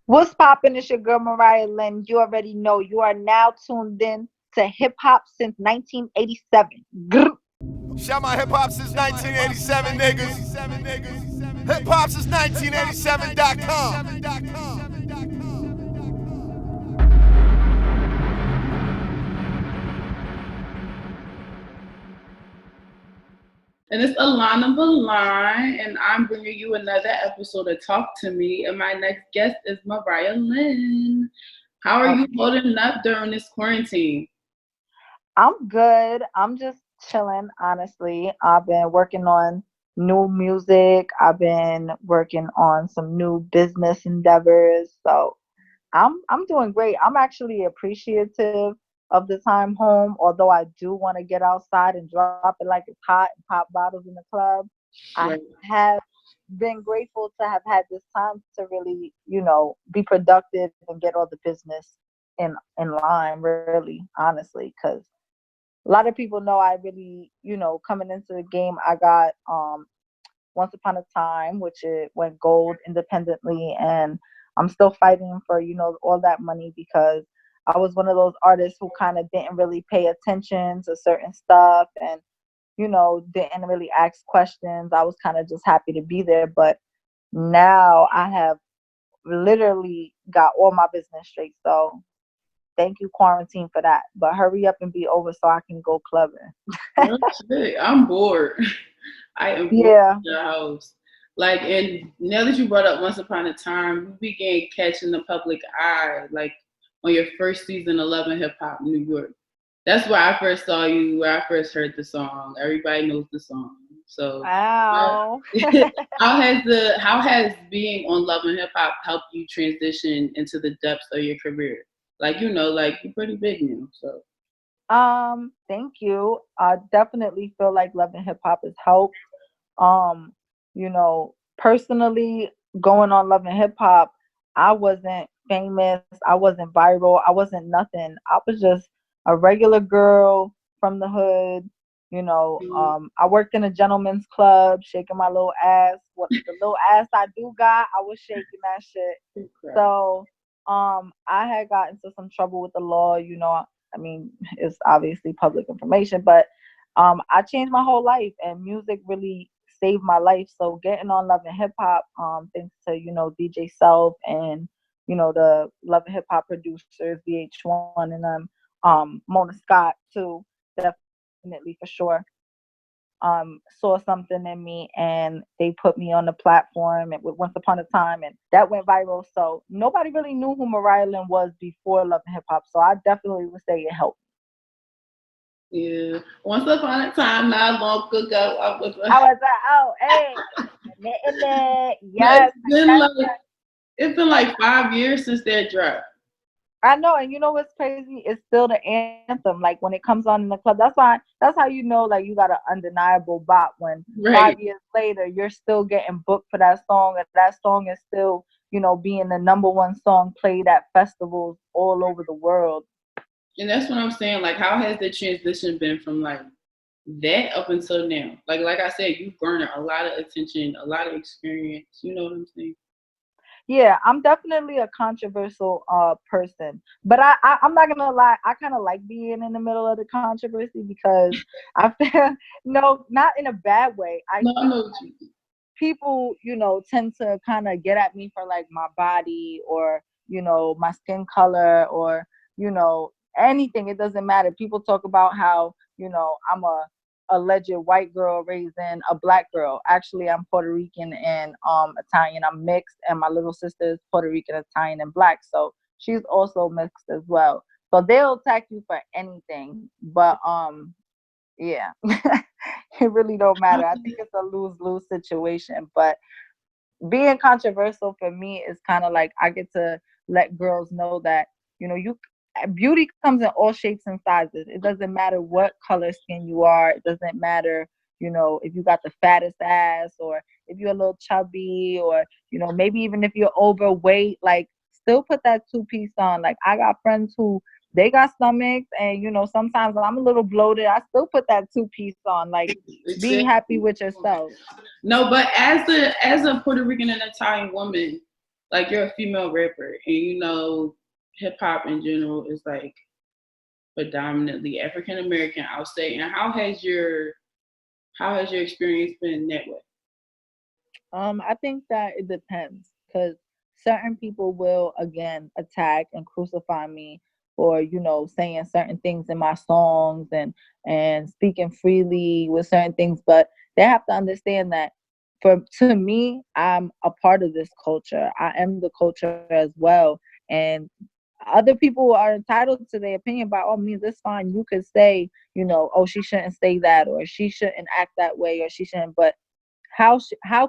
What's poppin'? It's your girl Mariah Lynn. You already know you are now tuned in to Hip Hop since 1987. Grr. Shout my hip hop since 1987, niggas. Hip hop since 1987.com. And it's Alanna Milan, and I'm bringing you another episode of Talk to Me. And my next guest is Mariah Lynn. How are you holding up during this quarantine? I'm good. I'm just chilling, honestly. I've been working on new music. I've been working on some new business endeavors. So I'm doing great. I'm actually appreciative of the time home, although I do want to get outside and drop it like it's hot and pop bottles in the club. I Right. have been grateful to have had this time to really, be productive and get all the business in line, really, honestly, because a lot of people know I really, coming into the game, I got once Upon a Time, which it went gold independently, and I'm still fighting for all that money because I was one of those artists who kind of didn't really pay attention to certain stuff and didn't really ask questions. I was kind of just happy to be there, but now I have literally got all my business straight. So thank you, quarantine, for that. But hurry up and be over so I can go clubbing. Real shit. I'm bored. I am bored Yeah. in the house. Like, and now that you brought up Once Upon a Time, you began catching the public eye, like on your first season of Love and Hip Hop New York. That's where I first saw you, where I first heard the song. Everybody knows the song. So Wow. how has being on Love and Hip Hop helped you transition into the depths of your career? Like, like you're pretty big now. So Thank you. I definitely feel like Love and Hip Hop has helped. Um, personally, going on Love and Hip Hop, I wasn't famous. I wasn't viral. I wasn't nothing. I was just a regular girl from the hood. I worked in a gentleman's club, shaking my little ass. What the little ass I do got, I was shaking that shit. So, I had got into some trouble with the law. I mean, it's obviously public information, but I changed my whole life, and music really saved my life. So getting on Love and Hip Hop, thanks to DJ Self and the Love and Hip Hop producers, VH1 and Mona Scott too, definitely for sure. Saw something in me and they put me on the platform and with Once Upon a Time, and that went viral. So nobody really knew who Mariah Lynn was before Love and Hip Hop. So I definitely would say it helped. yeah. Once upon a time, not long ago, I was like, oh, hey, But yes, it's been like 5 years since that dropped. I know. And you know what's crazy? It's still the anthem. Like when it comes on in the club, that's how you know like you got an undeniable bop when Right. 5 years later you're still getting booked for that song, and that song is still being the number one song played at festivals all over the world. And that's what I'm saying. Like, how has the transition been from like that up until now? Like I said, you've garnered a lot of attention, a lot of experience. You know what I'm saying? Yeah, I'm definitely a controversial person, but I'm not gonna lie. I kind of like being in the middle of the controversy because I feel no, not in a bad way. I No, I feel know what you. people, tend to kind of get at me for like my body or, my skin color or, anything. It doesn't matter. People talk about how, I'm a alleged white girl raising a black girl. Actually, I'm Puerto Rican and Italian. I'm mixed, and my little sister is Puerto Rican, Italian, and black. So she's also mixed as well. So they'll attack you for anything. But yeah. It really don't matter. I think it's a lose-lose situation. But being controversial for me is kind of like I get to let girls know that you beauty comes in all shapes and sizes. It doesn't matter what color skin you are. It doesn't matter if you got the fattest ass or if you're a little chubby or maybe even if you're overweight. Like, still put that two-piece on. Like, I got friends who they got stomachs, and sometimes I'm a little bloated. I still put that two-piece on. Like, be happy with yourself. No, but as a Puerto Rican and Italian woman, like you're a female rapper, and you know, hip hop in general is like predominantly African American, I'll say. And how has your experience been that way? I think that it depends because certain people will again attack and crucify me for, saying certain things in my songs and speaking freely with certain things, but they have to understand that for to me, I'm a part of this culture. I am the culture as well. And other people are entitled to their opinion. By all means, it's fine. You could say, oh, she shouldn't say that, or she shouldn't act that way, or she shouldn't. But how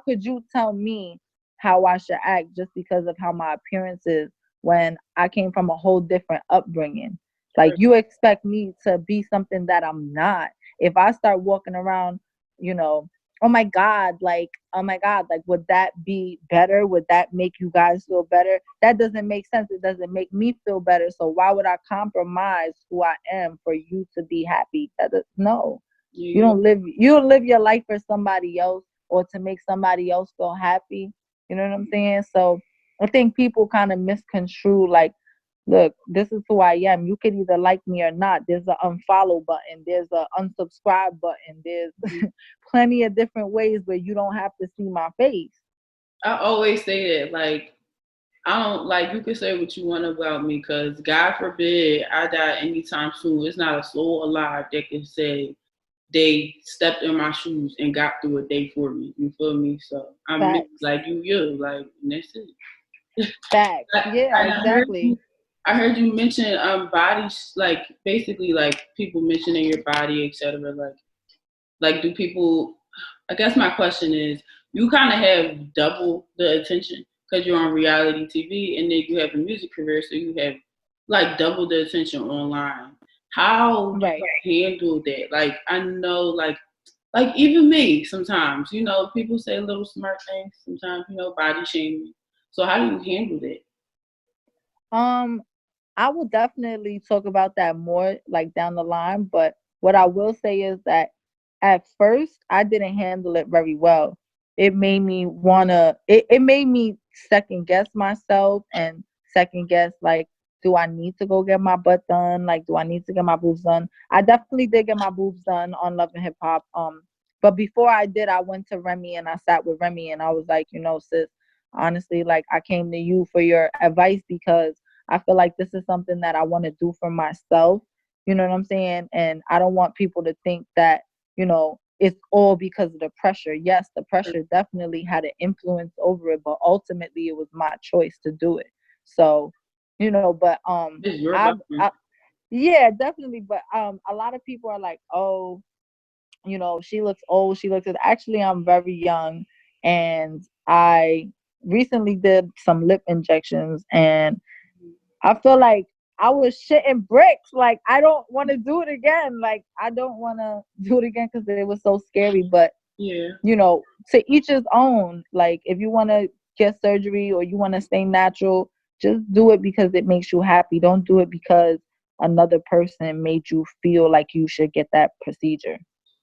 could you tell me how I should act just because of how my appearance is when I came from a whole different upbringing? Like, you expect me to be something that I'm not. If I start walking around, you know, oh my God, like, would that be better? Would that make you guys feel better? That doesn't make sense. It doesn't make me feel better. So why would I compromise who I am for you to be happy? No. Yeah, You don't live your life for somebody else or to make somebody else feel happy. You know what I'm saying? So I think people kind of misconstrue, like, look, this is who I am. You could either like me or not. There's an unfollow button. There's an unsubscribe button. There's plenty of different ways where you don't have to see my face. I always say that, like, I don't like you can say what you want about me, because God forbid I die anytime soon. It's not a soul alive that can say they stepped in my shoes and got through a day for me. You feel me? So I'm Facts. like like, and that's it. Facts. I, Yeah, I heard exactly. I heard you mention bodies, like basically like people mentioning your body, etc. Like do people? I guess my question is, you kind of have double the attention because you're on reality TV, and then you have a music career, so you have like double the attention online. How do Right. you handle that? Like I know, like even me sometimes, people say little smart things. Sometimes, body shaming. So how do you handle that? Um, I will definitely talk about that more like down the line, but what I will say is that at first I didn't handle it very well. It made me second guess myself and second guess, like, do I need to go get my butt done? Like, do I need to get my boobs done? I definitely did get my boobs done on Love and Hip Hop. But before I did, I went to Remy and I sat with Remy and I was like, sis, honestly, like, I came to you for your advice because I feel like this is something that I want to do for myself. You know what I'm saying? And I don't want people to think that, it's all because of the pressure. Yes, the pressure definitely had an influence over it, but ultimately it was my choice to do it. So, but It's your I've body. yeah, definitely. But a lot of people are like, oh, she looks old. Actually, I'm very young, and I recently did some lip injections, and I feel like I was shitting bricks. Like, I don't want to do it again. Like, I don't want to do it again because it was so scary. But, Yeah. to each his own. Like, if you want to get surgery or you want to stay natural, just do it because it makes you happy. Don't do it because another person made you feel like you should get that procedure.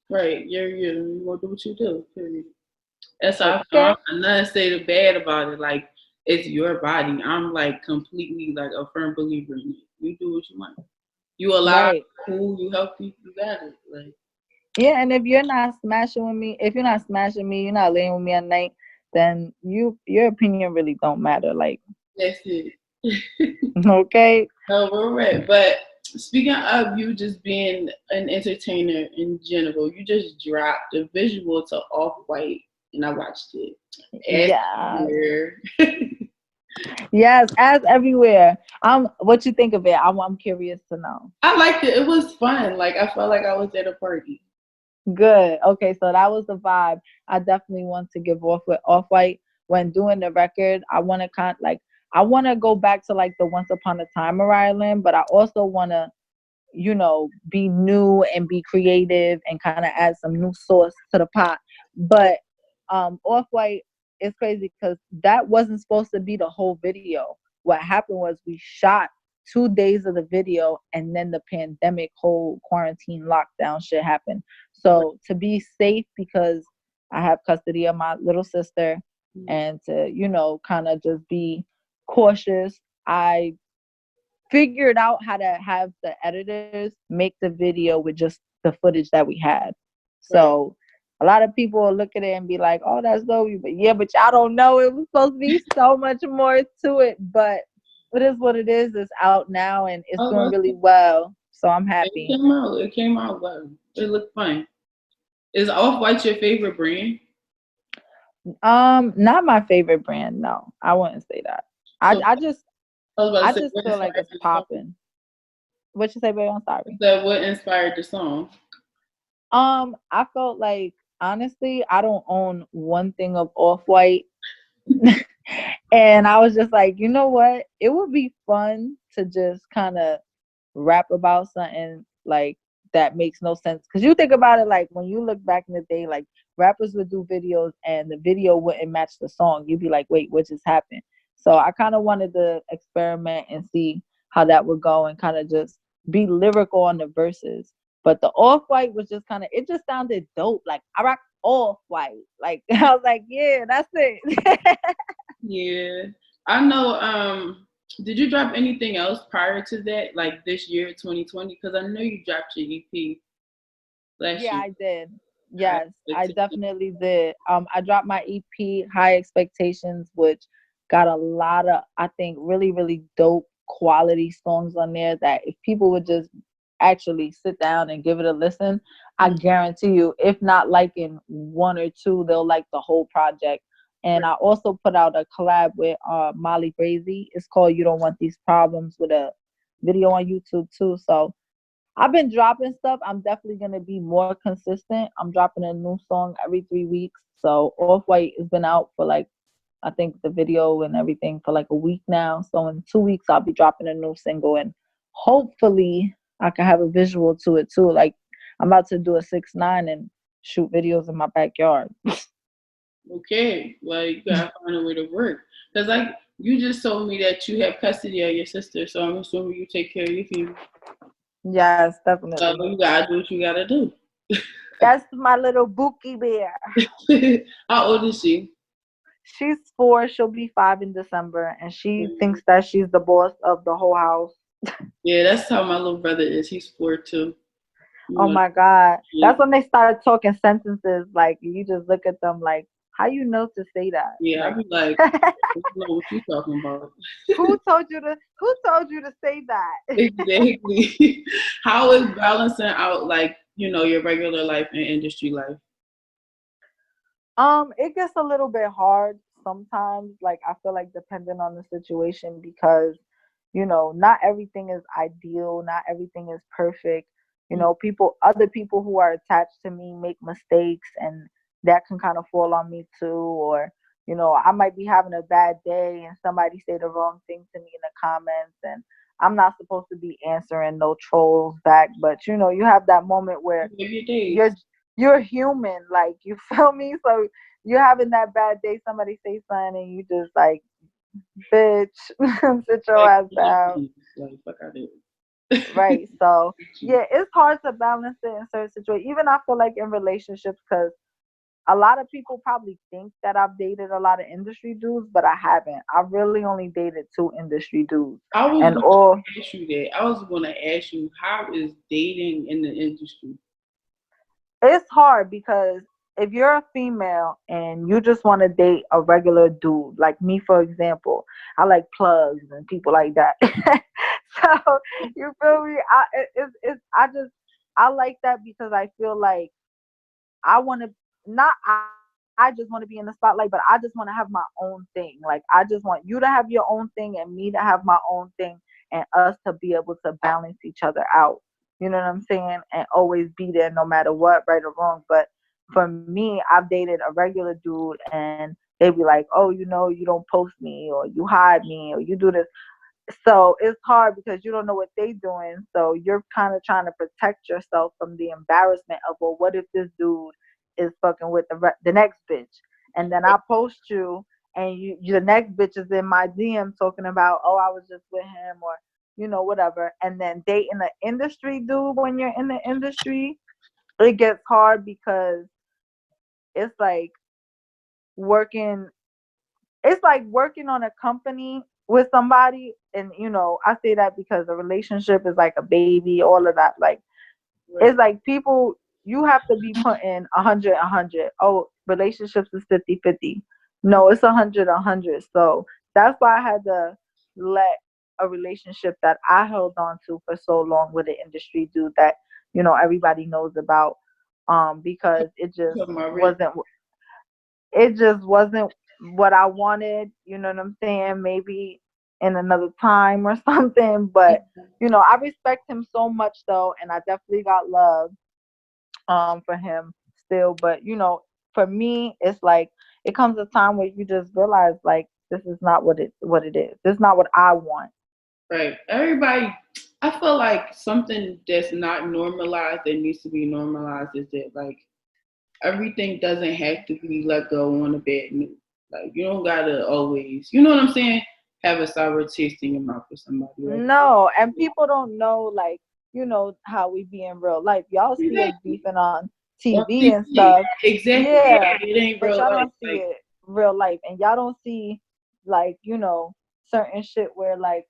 Right. You gonna do what you do. Period. That's how I feel. Okay. I'm not saying bad about it. Like it's your body. I'm like completely like a firm believer in it. You do what you want. You alive, Right. cool, you healthy, you got it. Like Yeah, and if you're not smashing me, you're not laying with me at night, then your opinion really don't matter. Like, that's it. okay. No, we're right. But speaking of you just being an entertainer in general, you just dropped a visual to Off White, and I watched it. As Yeah. here. Yes, as everywhere. What you think of it? I'm curious to know. I liked it. It was fun. Like I felt like I was at a party. Good. Okay, so that was the vibe I definitely want to give off with Off White when doing the record. I want to go back to like the Once Upon a Time Mariah Lynn, but I also want to, be new and be creative and kind of add some new sauce to the pot. But Off White is crazy because that wasn't supposed to be the whole video. What happened was we shot 2 days of the video and then the pandemic whole quarantine lockdown shit happened. So to be safe, because I have custody of my little sister, and to, kind of just be cautious. I figured out how to have the editors make the video with just the footage that we had. Right. So a lot of people will look at it and be like, "Oh, that's dope," but yeah, but y'all don't know it was supposed to be so much more to it. But it is what it is. It's out now and it's doing Oh, really well. So I'm it happy. came out. It came out well. It looked fun. Is Off White your favorite brand? Not my favorite brand. No, I wouldn't say that. I So I just I was about I to say just what feel like inspired it's the song. popping. What you say, baby? I'm I sorry. said what inspired the song. I felt like honestly, I don't own one thing of Off White. And I was just like, you know what? It would be fun to just kind of rap about something like that makes no sense. Because you think about it, like when you look back in the day, like rappers would do videos and the video wouldn't match the song. You'd be like, wait, what just happened? So I kind of wanted to experiment and see how that would go and kind of just be lyrical on the verses. But the Off White was just kind of, it just sounded dope. Like I rock Off White. Like I was like, yeah, that's it. Yeah. I know did you drop anything else prior to that, like this year, 2020? Because I know you dropped your EP last Yeah, year. I did. High Yes, I Expectations. definitely did. I dropped my EP, High Expectations, which got a lot of, I think, really, really dope quality songs on there that if people would just actually sit down and give it a listen, I guarantee you, if not liking one or two, they'll like the whole project. And I also put out a collab with Molly Brazy. It's called You Don't Want These Problems with a video on YouTube too. So I've been dropping stuff. I'm definitely gonna be more consistent. I'm dropping a new song every 3 weeks. So Off White has been out for like I think the video and everything for like a week now. So in 2 weeks I'll be dropping a new single and hopefully I can have a visual to it too. Like I'm about to do a 6ix9ine and shoot videos in my backyard. Okay. Well, you gotta find a way to work. Because like you just told me that you have custody of your sister, so I'm assuming you take care of your family. Yes, So definitely. you gotta do what you gotta do. That's my little Bookie bear. How old is she? She's 4. She'll be 5 in December, and she thinks that she's the boss of the whole house. Yeah, that's how my little brother is. He's 4 too. You Oh know, my God. yeah, That's when they start talking sentences like you just look at them like, how you know to say that? yeah. I Like be like, I don't know what you talking about. who told you to say that? Exactly. How is balancing out like your regular life and industry life? It gets a little bit hard sometimes. Like I feel like depending on the situation because, not everything is ideal, not everything is perfect. Other people who are attached to me make mistakes and that can kind of fall on me too. Or, I might be having a bad day and somebody say the wrong thing to me in the comments and I'm not supposed to be answering no trolls back, but you have that moment where You have your days. you're you're human, like you feel me? So you're having that bad day, somebody say something and you just like, bitch, sit your Like, ass down. fuck out of Right. So here. yeah, it's hard to balance it in certain situations. Even I feel like in relationships, because a lot of people probably think that I've dated a lot of industry dudes, but I haven't. I've really only dated 2 industry dudes. I was And going all to ask you that. I was going to ask you how is dating in the industry? it's hard because if you're a female and you just want to date a regular dude, like me, for example, I like plugs and people like that. So you feel me? I like that because I feel like I want to not I just want to be in the spotlight, but I just want to have my own thing. Like I just want you to have your own thing and me to have my own thing and us to be able to balance each other out. You know what I'm saying? And always be there no matter what, right or wrong. But for me, I've dated a regular dude and they be like, oh, you don't post me or you hide me or you do this. So it's hard because you don't know what they doing. So you're kind of trying to protect yourself from the embarrassment of, well, what if this dude is fucking with the next bitch, and then I post you, and the next bitch is in my DM talking about, oh, I was just with him, or whatever, and then dating the industry dude when you're in the industry, it gets hard because it's like working it's like working on a company with somebody, and I say that because a relationship is like a baby, all of that. Like, it's Right. like people, you have to be putting 100. Oh, relationships is 50-50. No, it's 100. So that's why I had to let a relationship that I held on to for so long with an industry dude that everybody knows about, because Talking about really. it just wasn't what I wanted. You know what I'm saying? Maybe in another time or something. But I respect him so much though, and I definitely got love for him still. But for me, it's like it comes a time where you just realize like this is not what it is. This is not what I want. Right. Everybody, I feel like something that's not normalized that needs to be normalized is that like everything doesn't have to be let go on a bad note. Like you don't gotta always, you know what I'm saying, have a sour taste in your mouth for somebody. Like No, and people don't know like how we be in real life. Y'all see us exactly. beefing on On TV and TV. stuff. Exactly. Yeah, Yeah, it ain't but real y'all life. don't see Like it real life, and y'all don't see like certain shit where like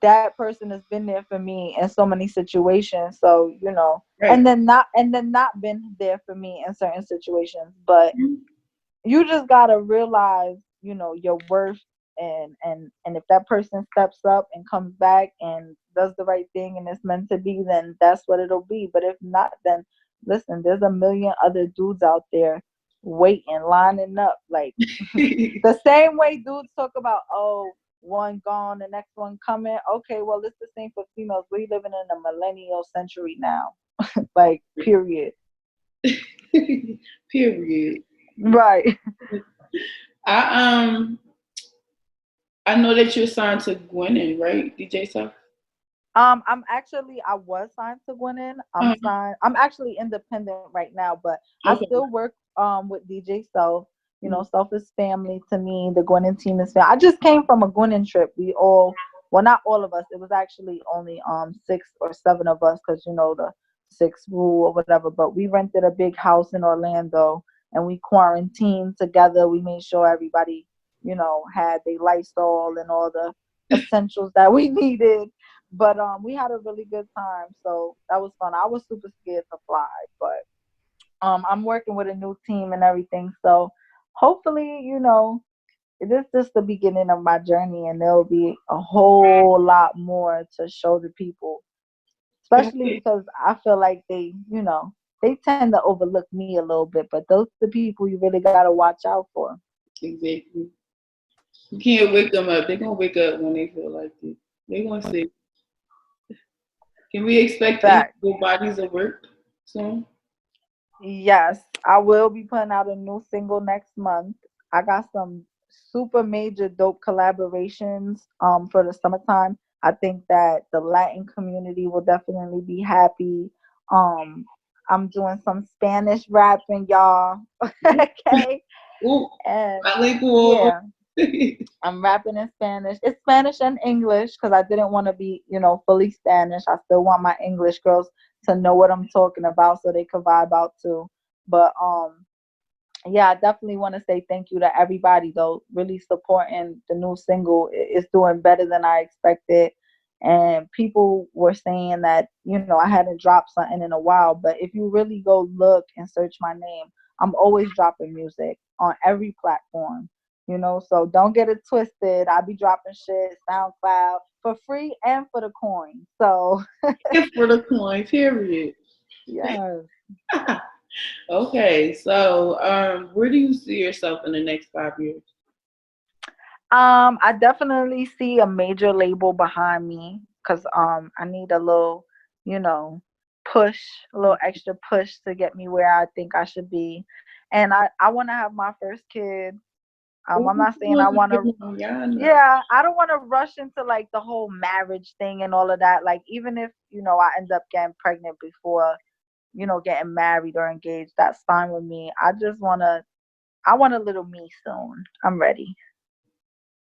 that person has been there for me in so many situations. So right. and then not been there for me in certain situations. But you just gotta realize your worth, and if that person steps up and comes back and does the right thing and it's meant to be, then that's what it'll be. But if not, then listen, there's a million other dudes out there waiting, lining up, like the same way dudes talk about, oh, one gone, the next one coming. Okay, well, it's the same for females. We living in a millennial century now. Like, period. Period. Right. I I know that you're signed to Gwinnett, right, DJ South? I was signed to Gwinnett. Um, I'm actually independent right now, but I okay. still work with DJ Self. Self is family to me. The Gwinnett team is family. I just came from a Gwinnett trip. Well, not all of us. It was actually only 6 or 7 of us, because the six rule or whatever. But we rented a big house in Orlando and we quarantined together. We made sure everybody had their Lysol and all the essentials that we needed. But we had a really good time, so that was fun. I was super scared to fly, but I'm working with a new team and everything. So hopefully, this is just the beginning of my journey, and there'll be a whole lot more to show the people. Especially Okay. because I feel like they tend to overlook me a little bit, but those are the people you really gotta watch out for. Exactly. You can't wake them up. They're gonna wake up when they feel like it. They're gonna say, can we expect Fact. equal bodies of work soon? Yes, I will be putting out a new single next month. I got some super major dope collaborations for the summertime. I think that the Latin community will definitely be happy. Um I'm doing some Spanish rapping, y'all. Okay. Ooh, And bilingual. yeah, I'm rapping in Spanish. It's Spanish and English because I didn't want to be, fully Spanish. I still want my English girls to know what I'm talking about so they could vibe out too. But yeah, I definitely want to say thank you to everybody though, really supporting the new single. It's doing better than I expected. And people were saying that, I hadn't dropped something in a while. But if you really go look and search my name, I'm always dropping music on every platform. So don't get it twisted. I be dropping shit, SoundCloud, for free and for the coin. So If for the coin, period. yes. Okay, so where do you see yourself in the next 5 years? I definitely see a major label behind me because I need a little, you know, push, a little extra push to get me where I think I should be. And I want to have my first kid. I'm Ooh, not saying I want to. y'all know. Yeah, I don't want to rush into like the whole marriage thing and all of that. Like even if I end up getting pregnant before getting married or engaged, that's fine with me. I want a little me soon. I'm ready.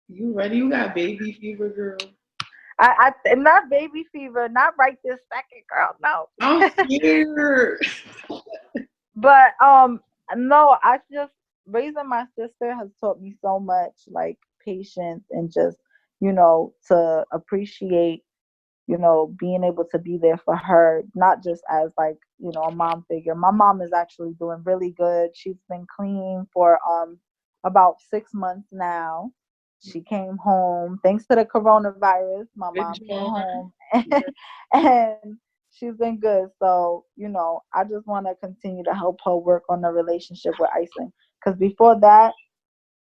You ready? You got baby fever, girl. Not baby fever, not right this second, girl. No. I'm scared. But no, I just raising my sister has taught me so much, like patience and just to appreciate, being able to be there for her, not just as like, a mom figure. My mom is actually doing really good. She's been clean for about 6 months now. She came home thanks to the coronavirus. My Good mom came job. home and she's been good. So, I just want to continue to help her work on the relationship with Iceland. Because before that,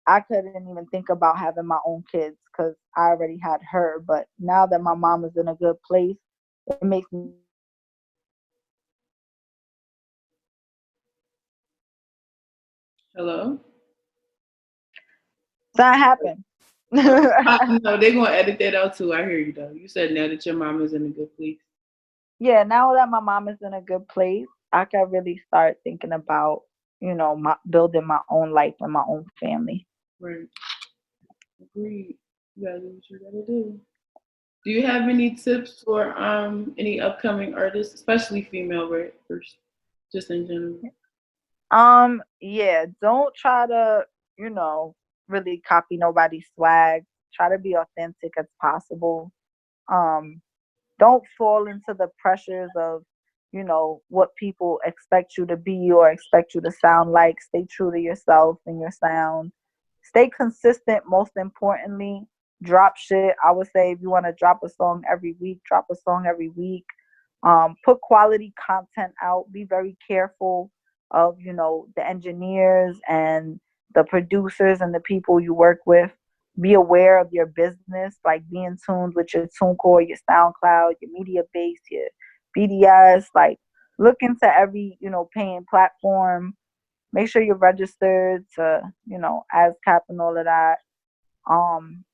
I couldn't even think about having my own kids because I already had her. But now that my mom is in a good place, it makes me want to have my own kids. Hello? That happened. No, they're gonna edit that out too. I hear you though. You said now that your mom is in a good place. Yeah, now that my mom is in a good place, I can really start thinking about, building my own life and my own family. Right. Agreed. You gotta do what you gotta do. Do you have any tips for any upcoming artists, especially female rappers, just in general? Yeah, don't try to, really copy nobody's swag. Try to be authentic as possible. Um, don't fall into the pressures of, what people expect you to be or expect you to sound like. Stay true to yourself and your sound. Stay consistent, most importantly. Drop shit. I would say if you want to drop a song every week, drop a song every week. Put quality content out. Be very careful of, the engineers and the producers and the people you work with. Be aware of your business, like be in tune with your TuneCore, your SoundCloud, your media base, your BDS. Like look into every, paying platform. Make sure you're registered to, ASCAP and all of that. Um,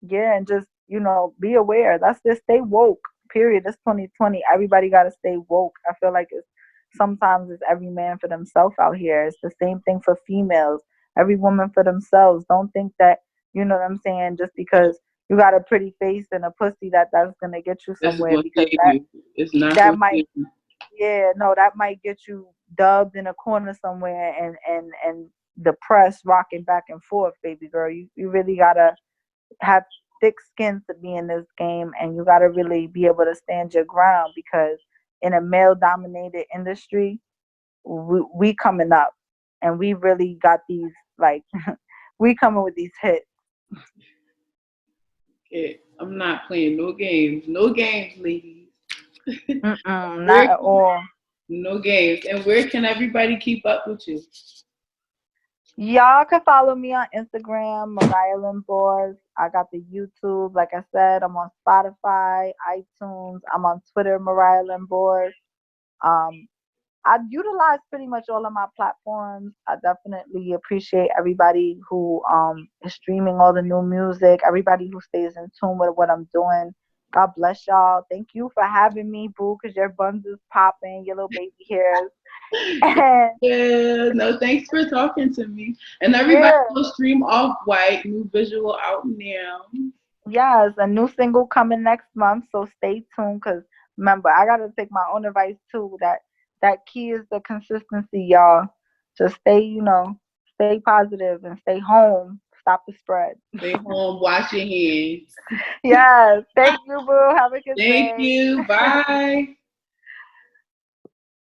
yeah, and just, be aware. That's just stay woke. Period. It's 2020. Everybody gotta stay woke. I feel like sometimes it's every man for themselves out here. It's the same thing for females. Every woman for themselves. Don't think that, you know what I'm saying, just because you got a pretty face and a pussy that's gonna get you That's somewhere, gonna because save you. It's not that gonna might save you. yeah, no, that might get you dubbed in a corner somewhere and the press rocking back and forth, baby girl. You really gotta have thick skin to be in this game, and you got to really be able to stand your ground, because in a male dominated industry, we coming up, and we really got these, like, we coming with these hits. Okay. I'm not playing no games. No games, ladies. Mm-mm, Where not at all. no games. And where can everybody keep up with you? Y'all can follow me on Instagram, Mariah Lynn Boards. I got the YouTube. Like I said, I'm on Spotify, iTunes. I'm on Twitter, Mariah Lynn Boards. Um, I utilize pretty much all of my platforms. I definitely appreciate everybody who is streaming all the new music, everybody who stays in tune with what I'm doing. God bless y'all. Thank you for having me, boo, because your buns is popping, your little baby hairs. And Yeah, no, thanks for talking to me. And everybody yeah, will stream Off White, new visual out now. yes, a new single coming next month, so stay tuned. Cause remember, I gotta take my own advice too. That key is the consistency, y'all. Just stay, stay positive and stay home. Stop the spread. Stay home, wash your hands. Yes, thank you, boo. Have a good Thank day. you. Bye.